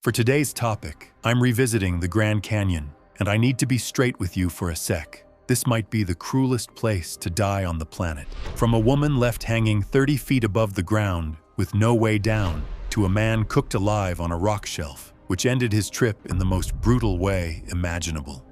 For today's topic, I'm revisiting the Grand Canyon, and I need to be straight with you for a sec. This might be the cruelest place to die on the planet. From a woman left hanging 30 feet above the ground with no way down, to a man cooked alive on a rock shelf, which ended his trip in the most brutal way imaginable.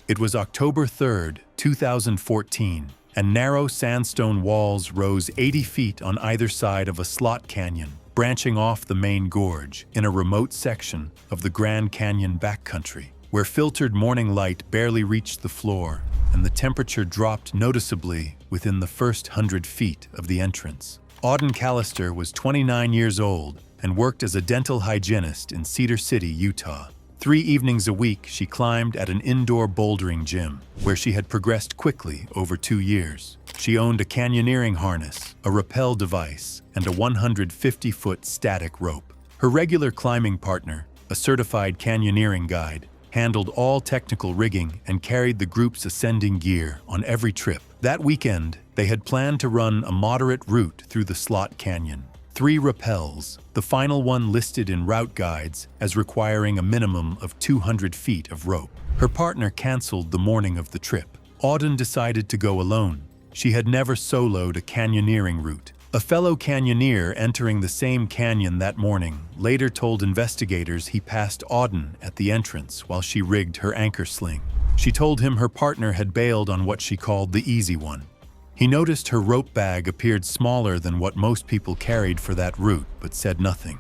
It was October 3rd, 2014, and narrow sandstone walls rose 80 feet on either side of a slot canyon, branching off the main gorge in a remote section of the Grand Canyon backcountry, where filtered morning light barely reached the floor and the temperature dropped noticeably within the first 100 feet of the entrance. Auden Callister was 29 years old and worked as a dental hygienist in Cedar City, Utah. 3 evenings a week, she climbed at an indoor bouldering gym, where she had progressed quickly over 2 years. She owned a canyoneering harness, a rappel device, and a 150-foot static rope. Her regular climbing partner, a certified canyoneering guide, handled all technical rigging and carried the group's ascending gear on every trip. That weekend, they had planned to run a moderate route through the Slot Canyon. 3 rappels, the final one listed in route guides as requiring a minimum of 200 feet of rope. Her partner canceled the morning of the trip. Auden decided to go alone. She had never soloed a canyoneering route. A fellow canyoneer entering the same canyon that morning later told investigators he passed Auden at the entrance while she rigged her anchor sling. She told him her partner had bailed on what she called the easy one. He noticed her rope bag appeared smaller than what most people carried for that route, but said nothing.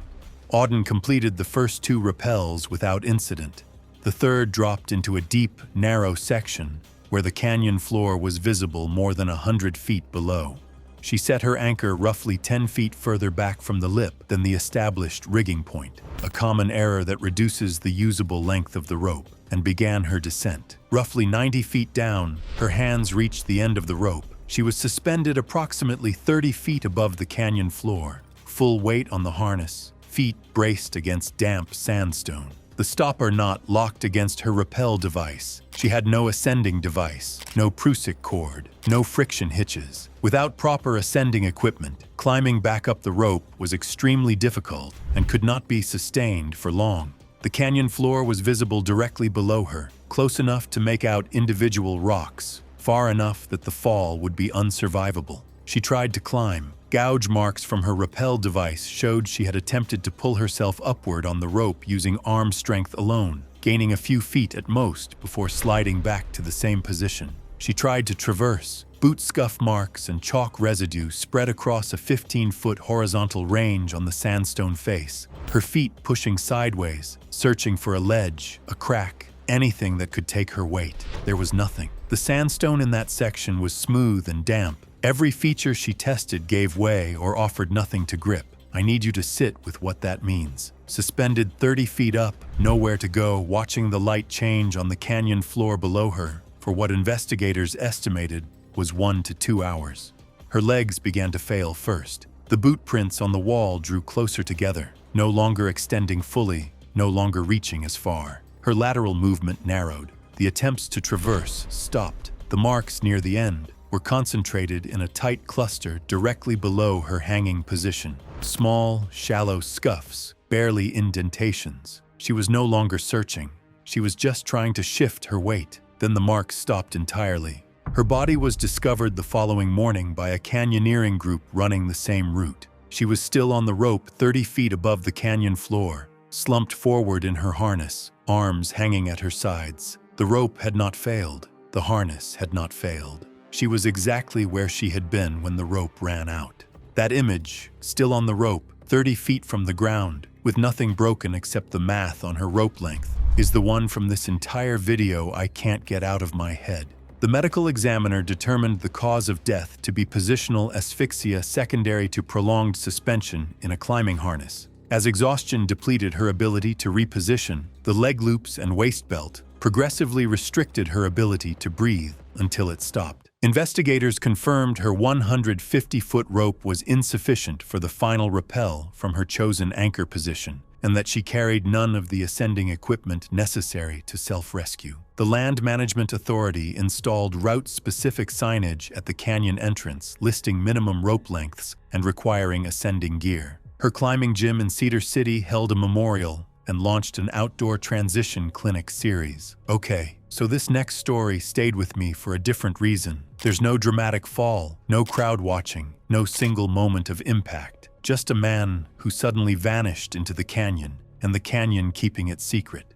Auden completed the first 2 rappels without incident. The third dropped into a deep, narrow section where the canyon floor was visible more than 100 feet below. She set her anchor roughly 10 feet further back from the lip than the established rigging point, a common error that reduces the usable length of the rope, and began her descent. Roughly 90 feet down, her hands reached the end of the rope. She was suspended approximately 30 feet above the canyon floor, full weight on the harness, feet braced against damp sandstone. The stopper knot locked against her rappel device. She had no ascending device, no Prusik cord, no friction hitches. Without proper ascending equipment, climbing back up the rope was extremely difficult and could not be sustained for long. The canyon floor was visible directly below her, close enough to make out individual rocks, far enough that the fall would be unsurvivable. She tried to climb. Gouge marks from her rappel device showed she had attempted to pull herself upward on the rope using arm strength alone, gaining a few feet at most before sliding back to the same position. She tried to traverse. Boot scuff marks and chalk residue spread across a 15-foot horizontal range on the sandstone face, her feet pushing sideways, searching for a ledge, a crack, anything that could take her weight. There was nothing. The sandstone in that section was smooth and damp. Every feature she tested gave way or offered nothing to grip. I need you to sit with what that means. Suspended 30 feet up, nowhere to go, watching the light change on the canyon floor below her for what investigators estimated was 1 to 2 hours. Her legs began to fail first. The boot prints on the wall drew closer together, no longer extending fully, no longer reaching as far. Her lateral movement narrowed. The attempts to traverse stopped. The marks near the end were concentrated in a tight cluster directly below her hanging position. Small, shallow scuffs, barely indentations. She was no longer searching. She was just trying to shift her weight. Then the marks stopped entirely. Her body was discovered the following morning by a canyoneering group running the same route. She was still on the rope 30 feet above the canyon floor, slumped forward in her harness, arms hanging at her sides. The rope had not failed. The harness had not failed. She was exactly where she had been when the rope ran out. That image, still on the rope, 30 feet from the ground, with nothing broken except the math on her rope length, is the one from this entire video I can't get out of my head. The medical examiner determined the cause of death to be positional asphyxia secondary to prolonged suspension in a climbing harness. As exhaustion depleted her ability to reposition, the leg loops and waist belt progressively restricted her ability to breathe until it stopped. Investigators confirmed her 150-foot rope was insufficient for the final rappel from her chosen anchor position, and that she carried none of the ascending equipment necessary to self-rescue. The Land Management Authority installed route-specific signage at the canyon entrance listing minimum rope lengths and requiring ascending gear. Her climbing gym in Cedar City held a memorial and launched an outdoor transition clinic series. Okay, so this next story stayed with me for a different reason. There's no dramatic fall, no crowd watching, no single moment of impact. Just a man who suddenly vanished into the canyon, and the canyon keeping it secret.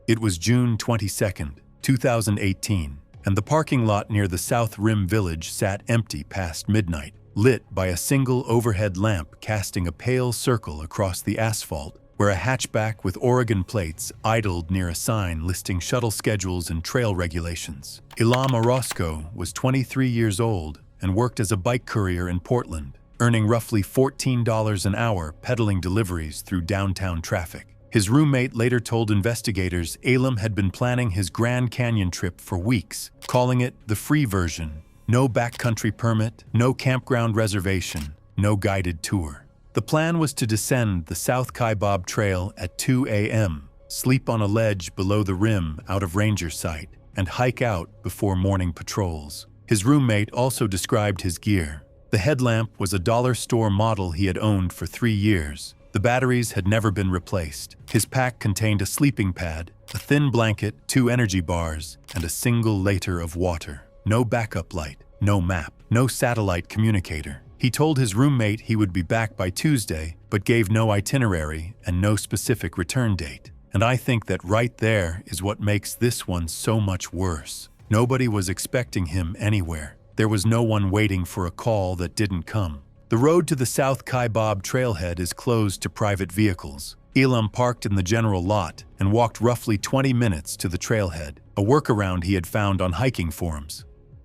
It was June 22nd, 2018, and the parking lot near the South Rim Village sat empty past midnight, lit by a single overhead lamp casting a pale circle across the asphalt, where a hatchback with Oregon plates idled near a sign listing shuttle schedules and trail regulations. Elam Orozco was 23 years old and worked as a bike courier in Portland, earning roughly $14 an hour peddling deliveries through downtown traffic. His roommate later told investigators Elam had been planning his Grand Canyon trip for weeks, calling it the free version. No backcountry permit, no campground reservation, no guided tour. The plan was to descend the South Kaibab Trail at 2 a.m., sleep on a ledge below the rim out of ranger sight, and hike out before morning patrols. His roommate also described his gear. The headlamp was a dollar store model he had owned for 3 years. The batteries had never been replaced. His pack contained a sleeping pad, a thin blanket, 2 energy bars, and a single liter of water. No backup light, no map, no satellite communicator. He told his roommate he would be back by Tuesday, but gave no itinerary and no specific return date. And I think that right there is what makes this one so much worse. Nobody was expecting him anywhere. There was no one waiting for a call that didn't come. The road to the South Kaibab trailhead is closed to private vehicles. Elam parked in the general lot and walked roughly 20 minutes to the trailhead, a workaround he had found on hiking forums.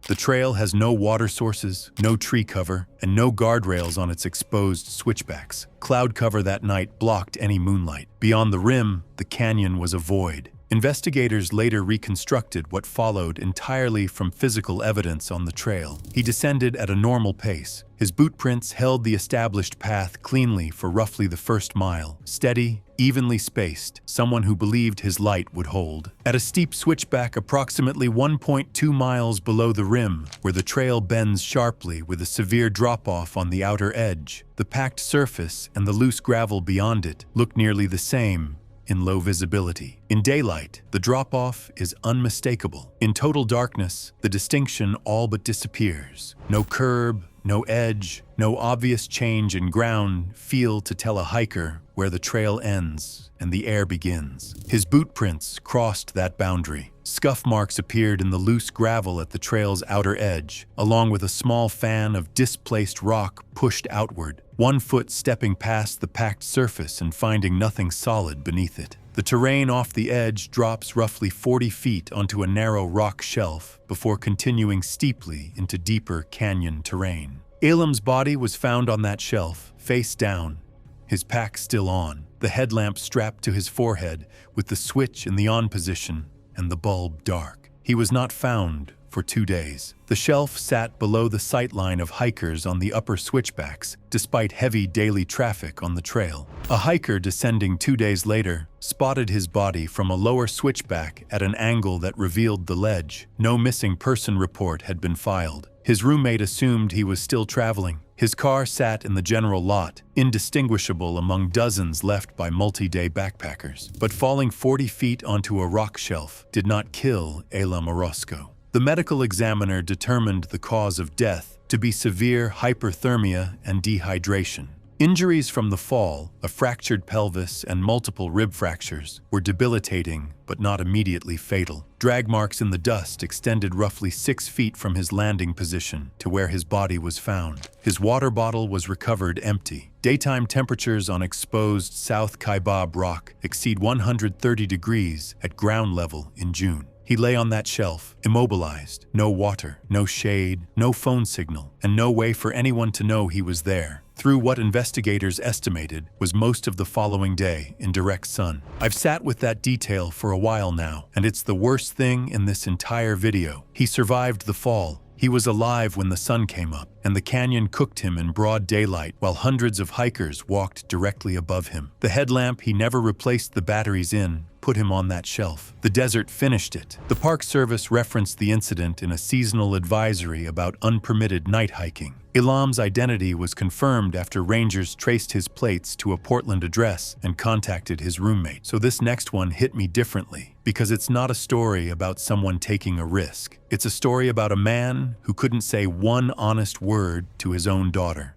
The trail has no water sources, no tree cover, and no guardrails on its exposed switchbacks. Cloud cover that night blocked any moonlight. Beyond the rim, the canyon was a void. Investigators later reconstructed what followed entirely from physical evidence on the trail. He descended at a normal pace. His boot prints held the established path cleanly for roughly the first mile. Steady, evenly spaced, someone who believed his light would hold. At a steep switchback approximately 1.2 miles below the rim, where the trail bends sharply with a severe drop-off on the outer edge, the packed surface and the loose gravel beyond it look nearly the same in low visibility. In daylight, the drop-off is unmistakable. In total darkness, the distinction all but disappears. No curb, no edge, no obvious change in ground feel to tell a hiker where the trail ends and the air begins. His boot prints crossed that boundary. Scuff marks appeared in the loose gravel at the trail's outer edge, along with a small fan of displaced rock pushed outward, one foot stepping past the packed surface and finding nothing solid beneath it. The terrain off the edge drops roughly 40 feet onto a narrow rock shelf before continuing steeply into deeper canyon terrain. Elam's body was found on that shelf, face down, his pack still on, the headlamp strapped to his forehead with the switch in the on position and the bulb dark. He was not found for 2 days. The shelf sat below the sightline of hikers on the upper switchbacks, despite heavy daily traffic on the trail. A hiker descending 2 days later spotted his body from a lower switchback at an angle that revealed the ledge. No missing person report had been filed. His roommate assumed he was still traveling. His car sat in the general lot, indistinguishable among dozens left by multi-day backpackers. But falling 40 feet onto a rock shelf did not kill Elam Orozco. The medical examiner determined the cause of death to be severe hyperthermia and dehydration. Injuries from the fall, a fractured pelvis and multiple rib fractures, were debilitating but not immediately fatal. Drag marks in the dust extended roughly 6 feet from his landing position to where his body was found. His water bottle was recovered empty. Daytime temperatures on exposed South Kaibab rock exceed 130 degrees at ground level in June. He lay on that shelf, immobilized, no water, no shade, no phone signal, and no way for anyone to know he was there, through what investigators estimated was most of the following day in direct sun. I've sat with that detail for a while now, and it's the worst thing in this entire video. He survived the fall. He was alive when the sun came up, and the canyon cooked him in broad daylight while hundreds of hikers walked directly above him. The headlamp he never replaced the batteries in put him on that shelf. The desert finished it. The Park Service referenced the incident in a seasonal advisory about unpermitted night hiking. Elam's identity was confirmed after rangers traced his plates to a Portland address and contacted his roommate. So this next one hit me differently, because it's not a story about someone taking a risk. It's a story about a man who couldn't say one honest word to his own daughter.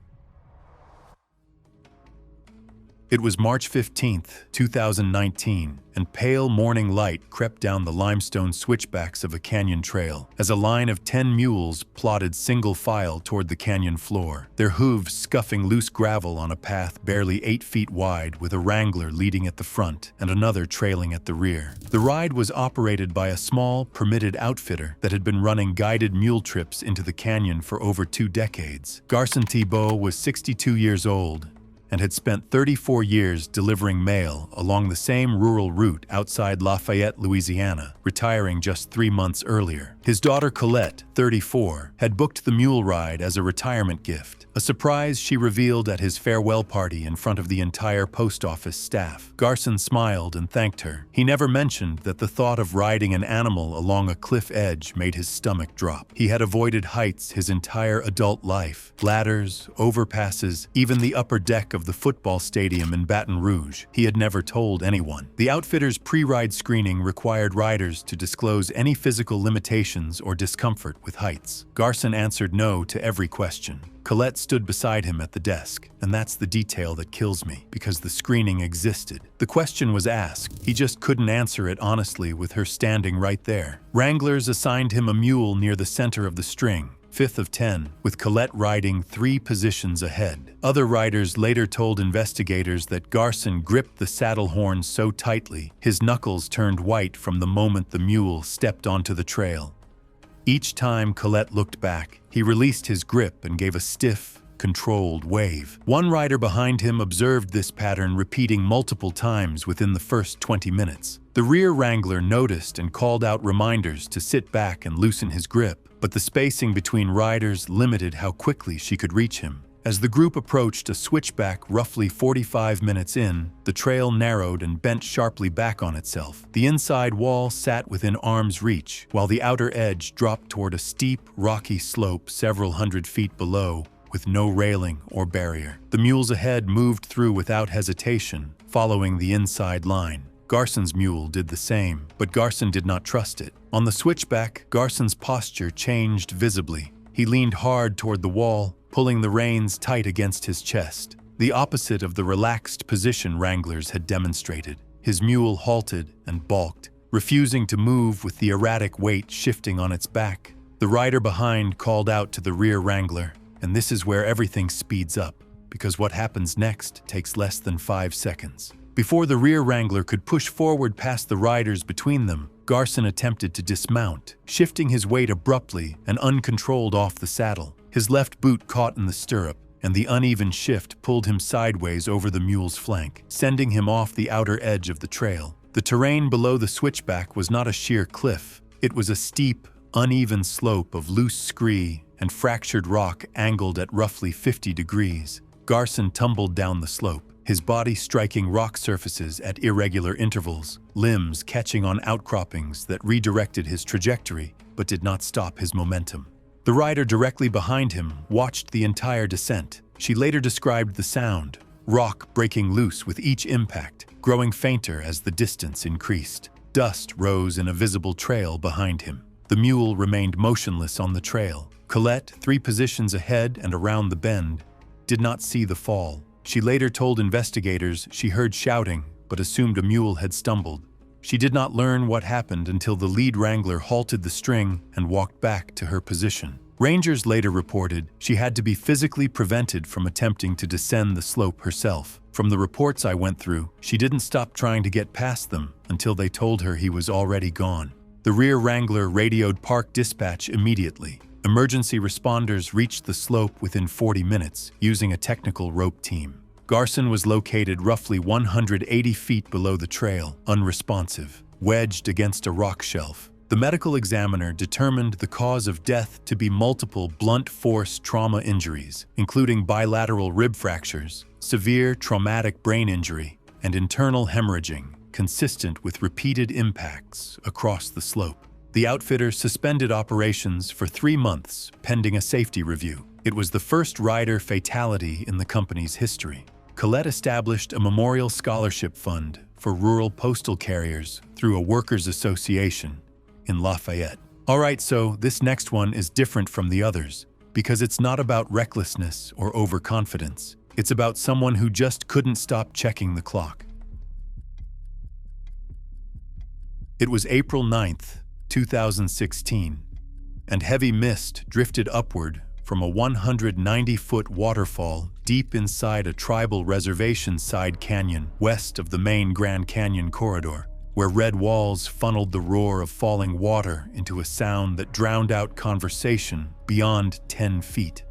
It was March 15th, 2019, and pale morning light crept down the limestone switchbacks of a canyon trail as a line of 10 mules plodded single file toward the canyon floor, their hooves scuffing loose gravel on a path barely 8 feet wide with a wrangler leading at the front and another trailing at the rear. The ride was operated by a small, permitted outfitter that had been running guided mule trips into the canyon for over 2 decades. Garson Thibault was 62 years old and had spent 34 years delivering mail along the same rural route outside Lafayette, Louisiana, retiring just 3 months earlier. His daughter Colette, 34, had booked the mule ride as a retirement gift, a surprise she revealed at his farewell party in front of the entire post office staff. Garson smiled and thanked her. He never mentioned that the thought of riding an animal along a cliff edge made his stomach drop. He had avoided heights his entire adult life, ladders, overpasses, even the upper deck of the football stadium in Baton Rouge. He had never told anyone. The outfitter's pre-ride screening required riders to disclose any physical limitations or discomfort with heights. Garson answered no to every question. Colette stood beside him at the desk, and that's the detail that kills me, because the screening existed. The question was asked. He just couldn't answer it honestly with her standing right there. Wranglers assigned him a mule near the center of the string, 5th of 10, with Colette riding 3 positions ahead. Other riders later told investigators that Garson gripped the saddle horn so tightly, his knuckles turned white from the moment the mule stepped onto the trail. Each time Colette looked back, he released his grip and gave a stiff, controlled wave. One rider behind him observed this pattern repeating multiple times within the first 20 minutes. The rear wrangler noticed and called out reminders to sit back and loosen his grip, but the spacing between riders limited how quickly she could reach him. As the group approached a switchback roughly 45 minutes in, the trail narrowed and bent sharply back on itself. The inside wall sat within arm's reach, while the outer edge dropped toward a steep, rocky slope several hundred feet below, with no railing or barrier. The mules ahead moved through without hesitation, following the inside line. Garson's mule did the same, but Garson did not trust it. On the switchback, Garson's posture changed visibly. He leaned hard toward the wall, pulling the reins tight against his chest, the opposite of the relaxed position wranglers had demonstrated. His mule halted and balked, refusing to move with the erratic weight shifting on its back. The rider behind called out to the rear wrangler, and this is where everything speeds up, because what happens next takes less than 5 seconds. Before the rear wrangler could push forward past the riders between them, Garson attempted to dismount, shifting his weight abruptly and uncontrolled off the saddle. His left boot caught in the stirrup, and the uneven shift pulled him sideways over the mule's flank, sending him off the outer edge of the trail. The terrain below the switchback was not a sheer cliff. It was a steep, uneven slope of loose scree and fractured rock angled at roughly 50 degrees. Garson tumbled down the slope, his body striking rock surfaces at irregular intervals, limbs catching on outcroppings that redirected his trajectory but did not stop his momentum. The rider directly behind him watched the entire descent. She later described the sound, rock breaking loose with each impact, growing fainter as the distance increased. Dust rose in a visible trail behind him. The mule remained motionless on the trail. Colette, 3 positions ahead and around the bend, did not see the fall. She later told investigators she heard shouting, but assumed a mule had stumbled. She did not learn what happened until the lead wrangler halted the string and walked back to her position. Rangers later reported she had to be physically prevented from attempting to descend the slope herself. From the reports I went through, she didn't stop trying to get past them until they told her he was already gone. The rear wrangler radioed park dispatch immediately. Emergency responders reached the slope within 40 minutes using a technical rope team. Garson was located roughly 180 feet below the trail, unresponsive, wedged against a rock shelf. The medical examiner determined the cause of death to be multiple blunt force trauma injuries, including bilateral rib fractures, severe traumatic brain injury, and internal hemorrhaging, consistent with repeated impacts across the slope. The outfitter suspended operations for 3 months, pending a safety review. It was the first rider fatality in the company's history. Colette established a memorial scholarship fund for rural postal carriers through a workers' association in Lafayette. All right, so this next one is different from the others because it's not about recklessness or overconfidence. It's about someone who just couldn't stop checking the clock. It was April 9th, 2016, and heavy mist drifted upward from a 190-foot waterfall deep inside a tribal reservation side canyon west of the main Grand Canyon corridor, where red walls funneled the roar of falling water into a sound that drowned out conversation beyond 10 feet.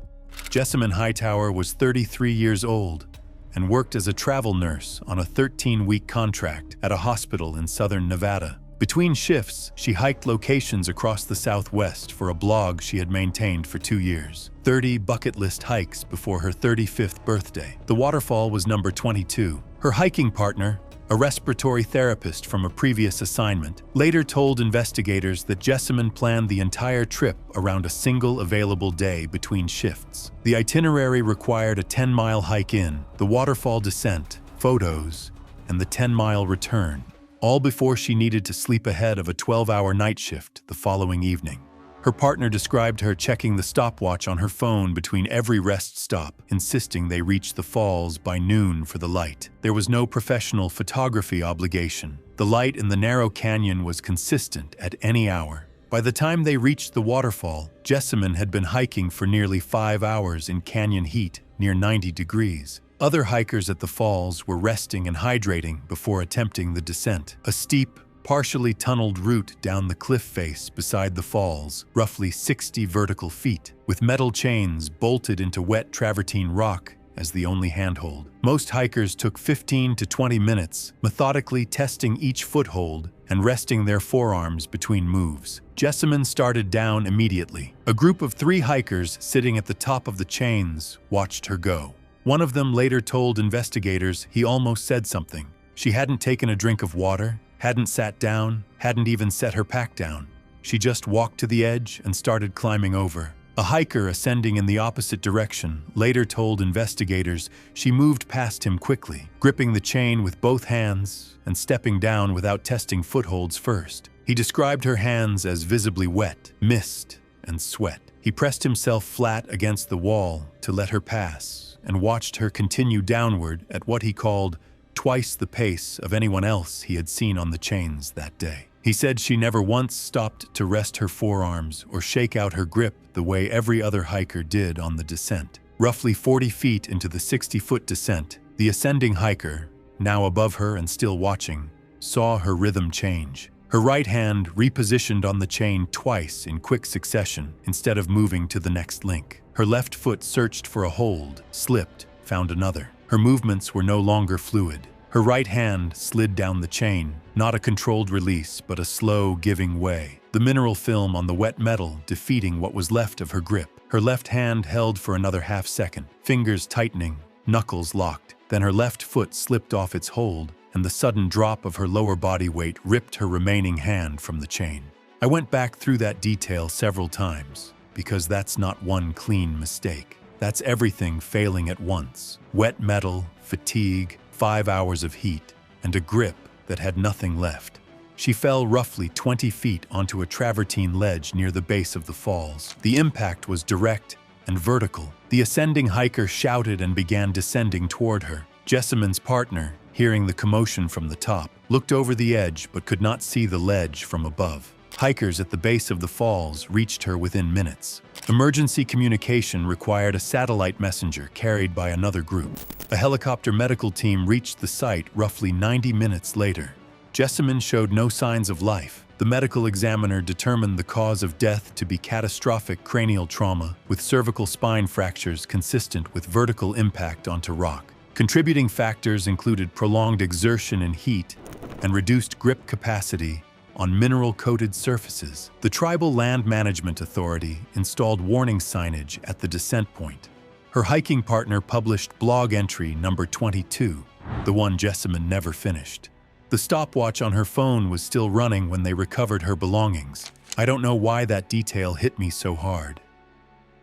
Jessamine Hightower was 33 years old and worked as a travel nurse on a 13-week contract at a hospital in southern Nevada. Between shifts, she hiked locations across the Southwest for a blog she had maintained for 2 years. 30 bucket list hikes before her 35th birthday. The waterfall was number 22. Her hiking partner, a respiratory therapist from a previous assignment, later told investigators that Jessamine planned the entire trip around a single available day between shifts. The itinerary required a 10-mile hike in, the waterfall descent, photos, and the 10-mile return, all before she needed to sleep ahead of a 12-hour night shift the following evening. Her partner described her checking the stopwatch on her phone between every rest stop, insisting they reach the falls by noon for the light. There was no professional photography obligation. The light in the narrow canyon was consistent at any hour. By the time they reached the waterfall, Jessamine had been hiking for nearly 5 hours in canyon heat near 90 degrees. Other hikers at the falls were resting and hydrating before attempting the descent. A steep, partially tunneled route down the cliff face beside the falls, roughly 60 vertical feet, with metal chains bolted into wet travertine rock as the only handhold. Most hikers took 15 to 20 minutes, methodically testing each foothold and resting their forearms between moves. Jessamine started down immediately. A group of 3 hikers sitting at the top of the chains watched her go. One of them later told investigators he almost said something. She hadn't taken a drink of water, hadn't sat down, hadn't even set her pack down. She just walked to the edge and started climbing over. A hiker ascending in the opposite direction later told investigators she moved past him quickly, gripping the chain with both hands and stepping down without testing footholds first. He described her hands as visibly wet, mist, and sweat. He pressed himself flat against the wall to let her pass and watched her continue downward at what he called twice the pace of anyone else he had seen on the chains that day. He said she never once stopped to rest her forearms or shake out her grip the way every other hiker did on the descent. Roughly 40 feet into the 60-foot descent, the ascending hiker, now above her and still watching, saw her rhythm change. Her right hand repositioned on the chain twice in quick succession instead of moving to the next link. Her left foot searched for a hold, slipped, found another. Her movements were no longer fluid. Her right hand slid down the chain, not a controlled release, but a slow giving way. The mineral film on the wet metal defeating what was left of her grip. Her left hand held for another half second, fingers tightening, knuckles locked. Then her left foot slipped off its hold, and the sudden drop of her lower body weight ripped her remaining hand from the chain. I went back through that detail several times, because that's not one clean mistake. That's everything failing at once. Wet metal, fatigue, 5 hours of heat, and a grip that had nothing left. She fell roughly 20 feet onto a travertine ledge near the base of the falls. The impact was direct and vertical. The ascending hiker shouted and began descending toward her. Jessamine's partner, hearing the commotion from the top, looked over the edge but could not see the ledge from above. Hikers at the base of the falls reached her within minutes. Emergency communication required a satellite messenger carried by another group. A helicopter medical team reached the site roughly 90 minutes later. Jessamine showed no signs of life. The medical examiner determined the cause of death to be catastrophic cranial trauma with cervical spine fractures consistent with vertical impact onto rock. Contributing factors included prolonged exertion in heat and reduced grip capacity on mineral-coated surfaces. The Tribal Land Management Authority installed warning signage at the descent point. Her hiking partner published blog entry number 22, the one Jessamine never finished. The stopwatch on her phone was still running when they recovered her belongings. I don't know why that detail hit me so hard,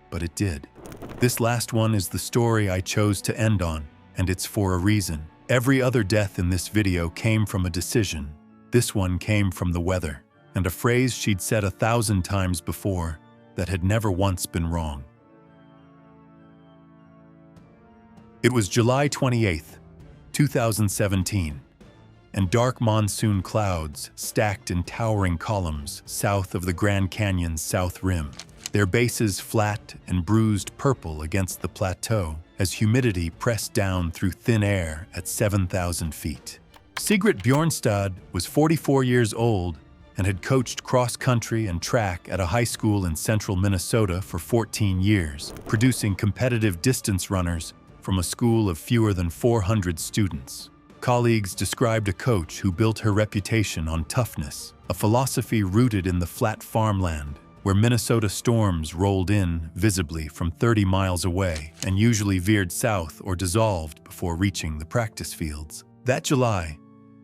but it did. This last one is the story I chose to end on, and it's for a reason. Every other death in this video came from a decision. This one came from the weather, and a phrase she'd said 1,000 times before that had never once been wrong. It was July 28th, 2017, and dark monsoon clouds stacked in towering columns south of the Grand Canyon's south rim, their bases flat and bruised purple against the plateau as humidity pressed down through thin air at 7,000 feet. Sigrid Bjornstad was 44 years old and had coached cross-country and track at a high school in central Minnesota for 14 years, producing competitive distance runners from a school of fewer than 400 students. Colleagues described a coach who built her reputation on toughness, a philosophy rooted in the flat farmland, where Minnesota storms rolled in visibly from 30 miles away and usually veered south or dissolved before reaching the practice fields. That July,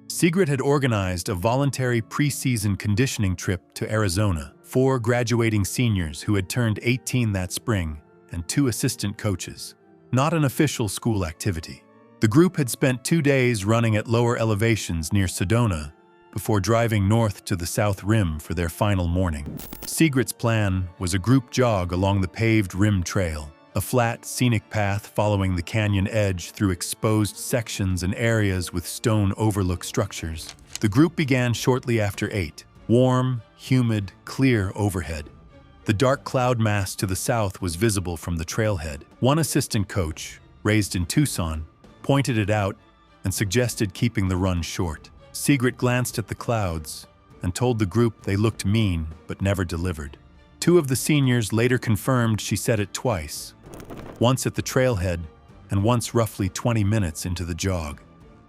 Sigrid had organized a voluntary preseason conditioning trip to Arizona. 4 graduating seniors who had turned 18 that spring and 2 assistant coaches. Not an official school activity. The group had spent 2 days running at lower elevations near Sedona before driving north to the south rim for their final morning. Sigrid's plan was a group jog along the paved rim trail, a flat, scenic path following the canyon edge through exposed sections and areas with stone overlook structures. The group began shortly after 8. Warm, humid, clear overhead. The dark cloud mass to the south was visible from the trailhead. One assistant coach, raised in Tucson, pointed it out and suggested keeping the run short. Sigrid glanced at the clouds and told the group they looked mean but never delivered. 2 of the seniors later confirmed she said it twice, once at the trailhead and once roughly 20 minutes into the jog.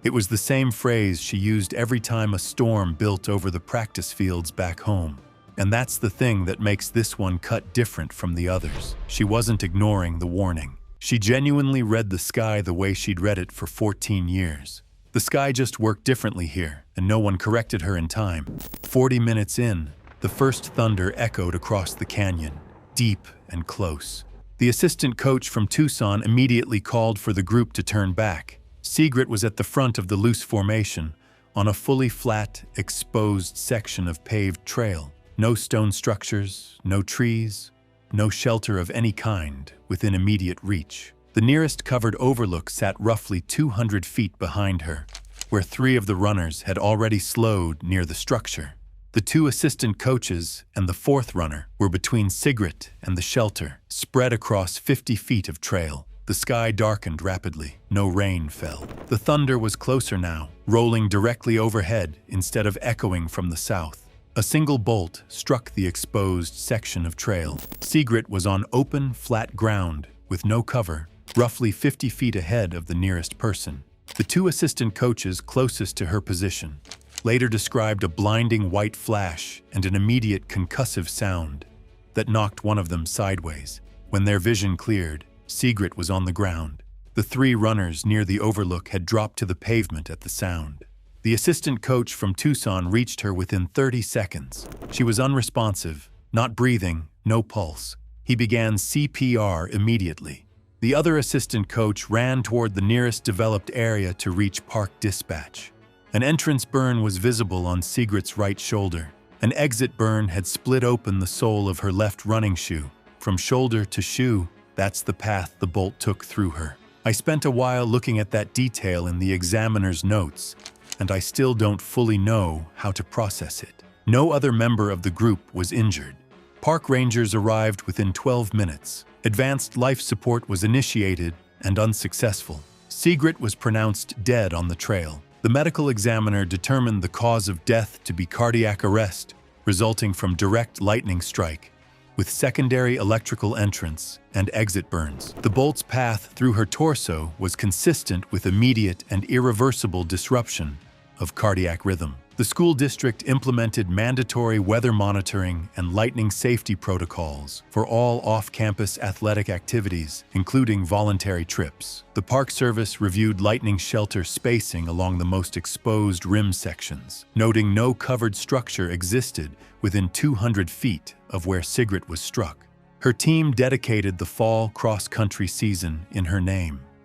It was the same phrase she used every time a storm built over the practice fields back home. And that's the thing that makes this one cut different from the others. She wasn't ignoring the warning. She genuinely read the sky the way she'd read it for 14 years. The sky just worked differently here, and no one corrected her in time. 40 minutes in, the first thunder echoed across the canyon, deep and close. The assistant coach from Tucson immediately called for the group to turn back. Sigrid was at the front of the loose formation, on a fully flat, exposed section of paved trail. No stone structures, no trees, no shelter of any kind within immediate reach. The nearest covered overlook sat roughly 200 feet behind her, where 3 of the runners had already slowed near the structure. The 2 assistant coaches and the 4th runner were between Sigrid and the shelter, spread across 50 feet of trail. The sky darkened rapidly. No rain fell. The thunder was closer now, rolling directly overhead instead of echoing from the south. A single bolt struck the exposed section of trail. Sigrid was on open, flat ground with no cover, roughly 50 feet ahead of the nearest person. The 2 assistant coaches closest to her position later described a blinding white flash and an immediate concussive sound that knocked one of them sideways. When their vision cleared, Sigrid was on the ground. The 3 runners near the overlook had dropped to the pavement at the sound. The assistant coach from Tucson reached her within 30 seconds. She was unresponsive, not breathing, no pulse. He began CPR immediately. The other assistant coach ran toward the nearest developed area to reach park dispatch. An entrance burn was visible on Sigrid's right shoulder. An exit burn had split open the sole of her left running shoe. From shoulder to shoe, that's the path the bolt took through her. I spent a while looking at that detail in the examiner's notes, and I still don't fully know how to process it. No other member of the group was injured. Park rangers arrived within 12 minutes. Advanced life support was initiated and unsuccessful. Sigrid was pronounced dead on the trail. The medical examiner determined the cause of death to be cardiac arrest, resulting from direct lightning strike, with secondary electrical entrance and exit burns. The bolt's path through her torso was consistent with immediate and irreversible disruption of cardiac rhythm. The school district implemented mandatory weather monitoring and lightning safety protocols for all off-campus athletic activities, including voluntary trips. The Park Service reviewed lightning shelter spacing along the most exposed rim sections, noting no covered structure existed within 200 feet of where Sigrid was struck. Her team dedicated the fall cross-country season in her name.